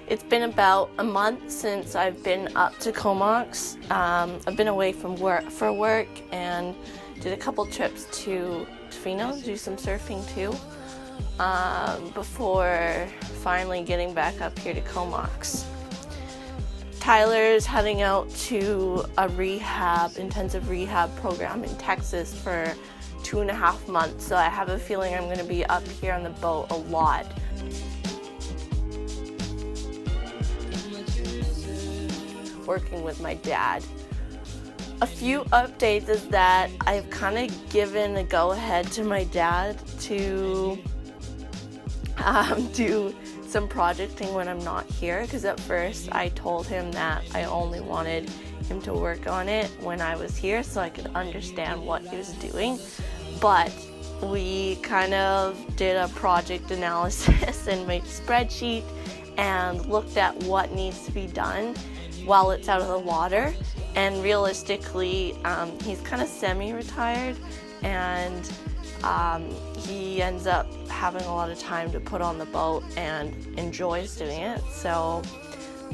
It's been about a month since I've been up to Comox. I've been away from work and did a couple trips to Tofino to do some surfing too, before finally getting back up here to Comox. Tyler's heading out to a intensive rehab program in Texas for 2.5 months, so I have a feeling I'm going to be up here on the boat a lot. Working with my dad. A few updates is that I've kind of given a go-ahead to my dad to do some projecting when I'm not here, because at first I told him that I only wanted him to work on it when I was here so I could understand what he was doing. But we kind of did a project analysis and made a spreadsheet and looked at what needs to be done while it's out of the water. And realistically, he's kind of semi-retired, and he ends up having a lot of time to put on the boat and enjoys doing it. So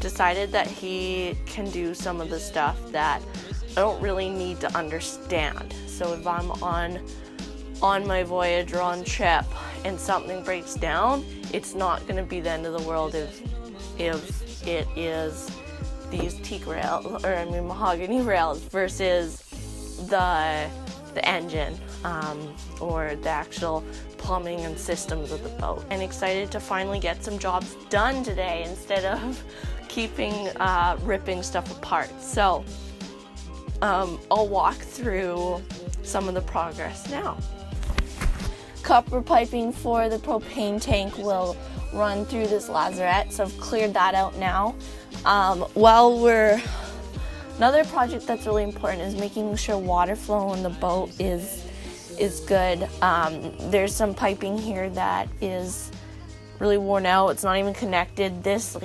decided that he can do some of the stuff that I don't really need to understand. So if I'm on my voyage or on trip and something breaks down, it's not going to be the end of the world if it is these teak rails, mahogany rails, versus the engine or the actual plumbing and systems of the boat. And excited to finally get some jobs done today instead of ripping stuff apart. So I'll walk through some of the progress now. Copper piping for the propane tank will run through this lazarette, so I've cleared that out now. Another project that's really important is making sure water flow on the boat is good. There's some piping here that is really worn out. It's not even connected. This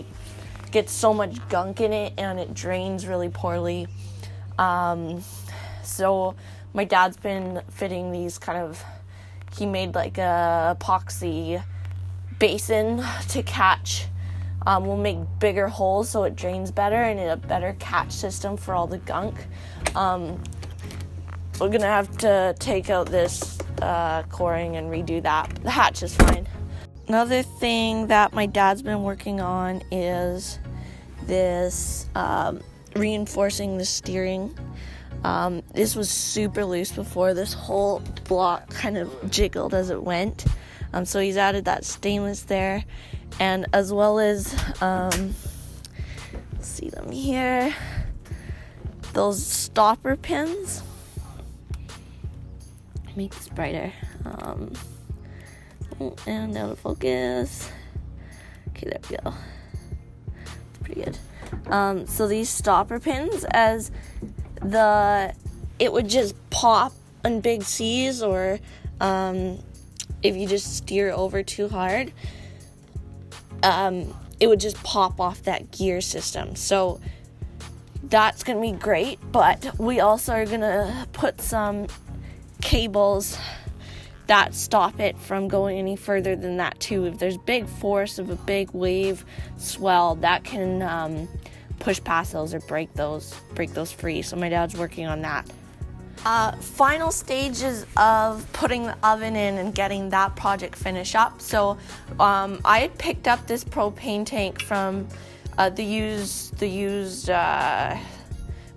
gets so much gunk in it and it drains really poorly. So my dad's been fitting these he made like a epoxy basin to catch. We'll make bigger holes so it drains better and a better catch system for all the gunk. We're gonna have to take out this coring and redo that. The hatch is fine. Another thing that my dad's been working on is this reinforcing the steering. This was super loose before. This whole block kind of jiggled as it went. So he's added that stainless there, and as well as, see them here, those stopper pins. Make this brighter. And out of focus. Okay, there we go. It's pretty good. So these stopper pins, it would just pop on big seas, or if you just steer over too hard, it would just pop off that gear system. So that's going to be great, but we also are going to put some cables that stop it from going any further than that too. If there's big force of a big wave swell, that can push past those or break those free. So my dad's working on that. Final stages of putting the oven in and getting that project finished up. So I had picked up this propane tank from the used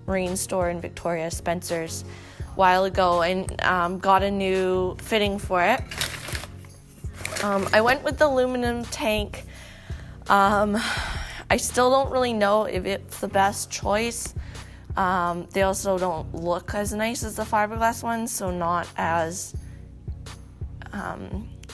marine store in Victoria, Spencer's, a while ago, and got a new fitting for it. I went with the aluminum tank. I still don't really know if it's the best choice. They also don't look as nice as the fiberglass ones, so not as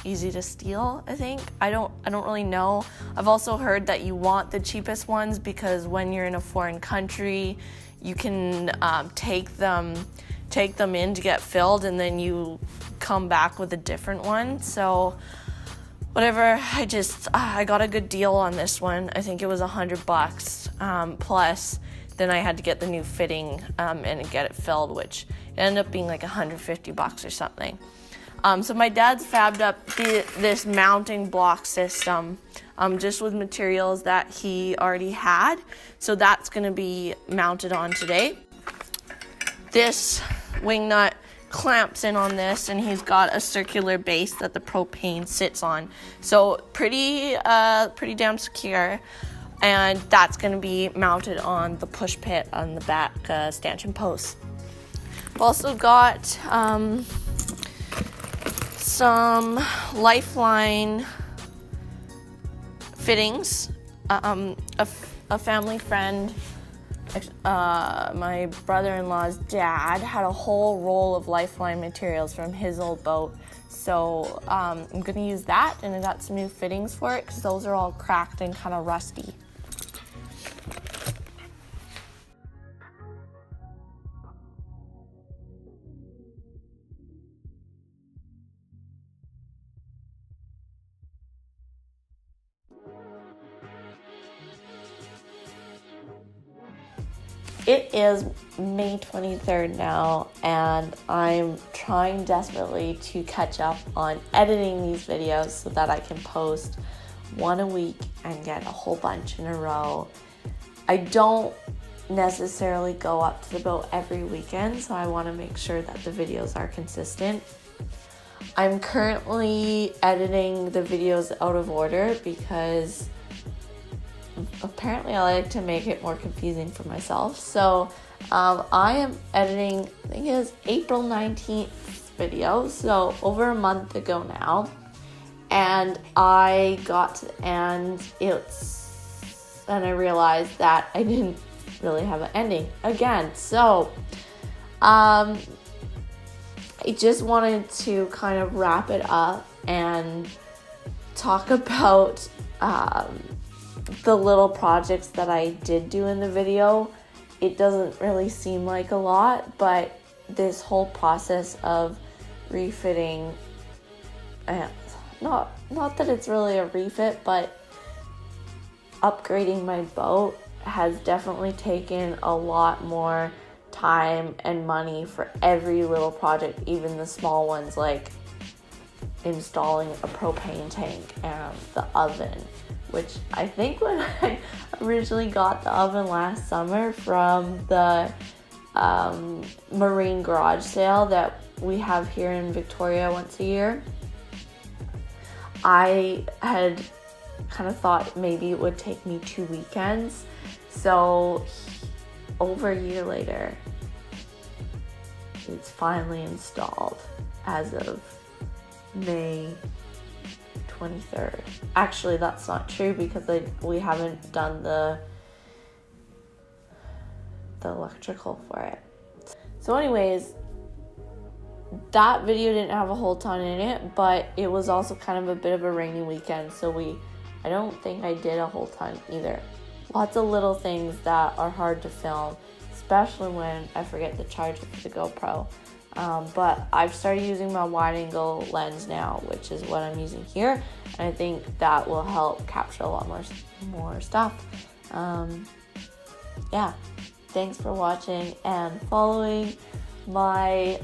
easy to steal, I think. I don't really know. I've also heard that you want the cheapest ones because when you're in a foreign country, you can take them in to get filled, and then you come back with a different one. So whatever, I got a good deal on this one. I think it was $100 plus. Then I had to get the new fitting and get it filled, which ended up being like $150 or something. So my dad's fabbed up this mounting block system just with materials that he already had. So that's going to be mounted on today. This wing nut clamps in on this, and he's got a circular base that the propane sits on. So pretty damn secure. And that's going to be mounted on the push pit on the back stanchion post. I've also got some Lifeline fittings. A family friend, my brother-in-law's dad, had a whole roll of Lifeline materials from his old boat. So I'm going to use that, and I got some new fittings for it because those are all cracked and kind of rusty. It is May 23rd now, and I'm trying desperately to catch up on editing these videos so that I can post one a week and get a whole bunch in a row. I don't necessarily go up to the boat every weekend, so I want to make sure that the videos are consistent. I'm currently editing the videos out of order because apparently I like to make it more confusing for myself. So I am editing, I think it was April 19th video, so over a month ago now. And I got to the end, and I realized that I didn't really have an ending again. So I just wanted to kind of wrap it up and talk about the little projects that I did do in the video. It doesn't really seem like a lot, but this whole process of refitting, not that it's really a refit, but upgrading my boat has definitely taken a lot more time and money for every little project, even the small ones like installing a propane tank and the oven, which I think when I originally got the oven last summer from the marine garage sale that we have here in Victoria once a year, I had kind of thought maybe it would take me 2 weekends. So over a year later, it's finally installed as of May 23rd. Actually, that's not true because we haven't done the electrical for it. So anyways, that video didn't have a whole ton in it, but it was also kind of a bit of a rainy weekend, so I don't think I did a whole ton either. Lots of little things that are hard to film, especially when I forget the charger for the GoPro. But I've started using my wide angle lens now, which is what I'm using here, and I think that will help capture a lot more stuff. Yeah, thanks for watching and following my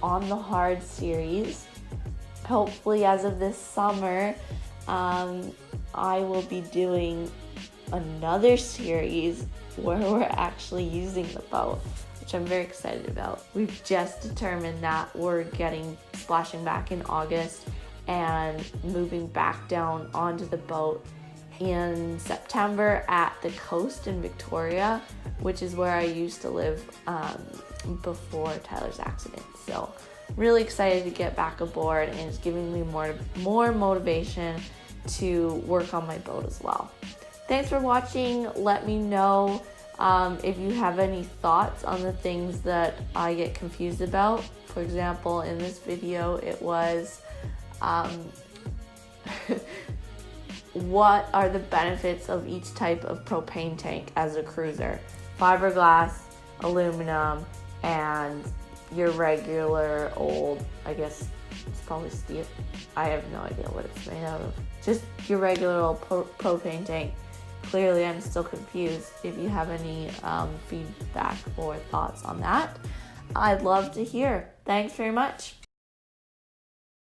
On the Hard series. Hopefully as of this summer, I will be doing another series where we're actually using the boat, which I'm very excited about. We've just determined that we're splashing back in August and moving back down onto the boat in September at the coast in Victoria, which is where I used to live before Tyler's accident. So really excited to get back aboard, and it's giving me more motivation to work on my boat as well. Thanks for watching. Let me know if you have any thoughts on the things that I get confused about. For example, in this video, it was what are the benefits of each type of propane tank as a cruiser? Fiberglass, aluminum, and your regular old, I guess it's probably steel. I have no idea what it's made out of. Just your regular old propane tank. Clearly, I'm still confused. If you have any feedback or thoughts on that, I'd love to hear. Thanks very much.